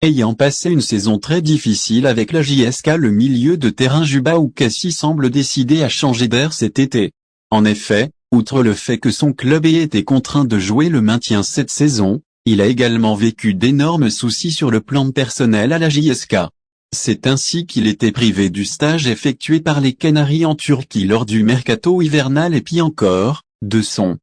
Ayant passé une saison très difficile avec la JSK, le milieu de terrain Juba Oukassi semble décidé à changer d'air cet été. En effet, outre le fait que son club ait été contraint de jouer le maintien cette saison, il a également vécu d'énormes soucis sur le plan personnel à la JSK. C'est ainsi qu'il était privé du stage effectué par les Canaries en Turquie lors du mercato hivernal et puis encore, de son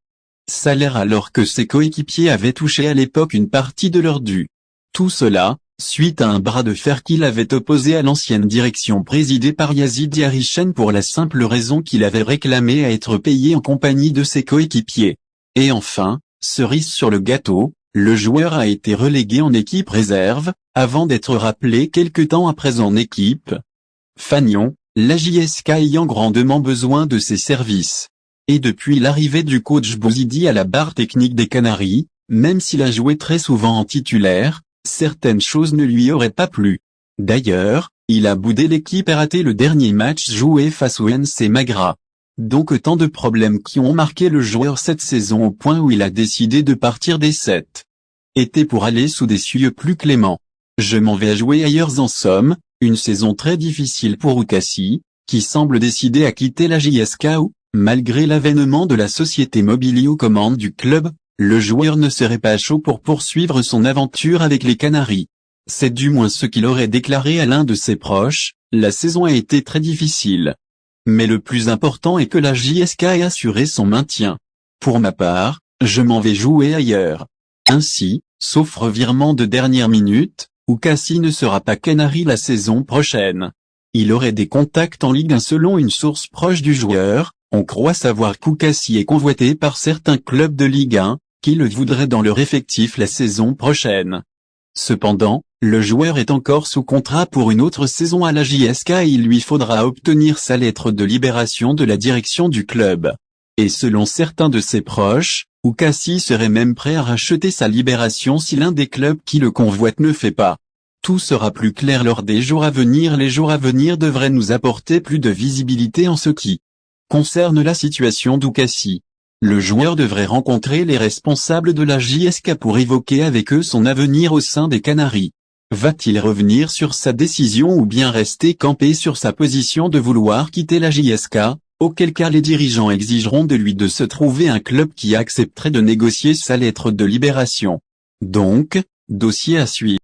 salaire alors que ses coéquipiers avaient touché à l'époque une partie de leur dû. Tout cela, suite à un bras de fer qu'il avait opposé à l'ancienne direction présidée par Yazid Yarishen pour la simple raison qu'il avait réclamé à être payé en compagnie de ses coéquipiers. Et enfin, cerise sur le gâteau, le joueur a été relégué en équipe réserve, avant d'être rappelé quelque temps après en équipe Fanion, la JSK ayant grandement besoin de ses services. Et depuis l'arrivée du coach Bouzidi à la barre technique des Canaries, même s'il a joué très souvent en titulaire, certaines choses ne lui auraient pas plu. D'ailleurs, il a boudé l'équipe et raté le dernier match joué face au NC Magra. Donc autant de problèmes qui ont marqué le joueur cette saison au point où il a décidé de partir des 7 été pour aller sous des cieux plus cléments. Je m'en vais jouer ailleurs en somme, une saison très difficile pour Oukassi, qui semble décidé à quitter la JSK où, malgré l'avènement de la société Mobilier aux commandes du club, le joueur ne serait pas chaud pour poursuivre son aventure avec les Canaries. C'est du moins ce qu'il aurait déclaré à l'un de ses proches, la saison a été très difficile. Mais le plus important est que la JSK ait assuré son maintien. Pour ma part, je m'en vais jouer ailleurs. Ainsi, sauf revirement de dernière minute, Oukassi ne sera pas Canari la saison prochaine. Il aurait des contacts en Ligue 1 selon une source proche du joueur. On croit savoir qu'Oukassi est convoité par certains clubs de Ligue 1, qui le voudraient dans leur effectif la saison prochaine. Cependant, le joueur est encore sous contrat pour une autre saison à la JSK et il lui faudra obtenir sa lettre de libération de la direction du club. Et selon certains de ses proches, Oukassi serait même prêt à racheter sa libération si l'un des clubs qui le convoite ne fait pas. Tout sera plus clair lors des jours à venir. Les jours à venir devraient nous apporter plus de visibilité en ce qui concerne la situation d'Oukassi. Le joueur devrait rencontrer les responsables de la JSK pour évoquer avec eux son avenir au sein des Canaries. Va-t-il revenir sur sa décision ou bien rester campé sur sa position de vouloir quitter la JSK, auquel cas les dirigeants exigeront de lui de se trouver un club qui accepterait de négocier sa lettre de libération. Donc, dossier à suivre.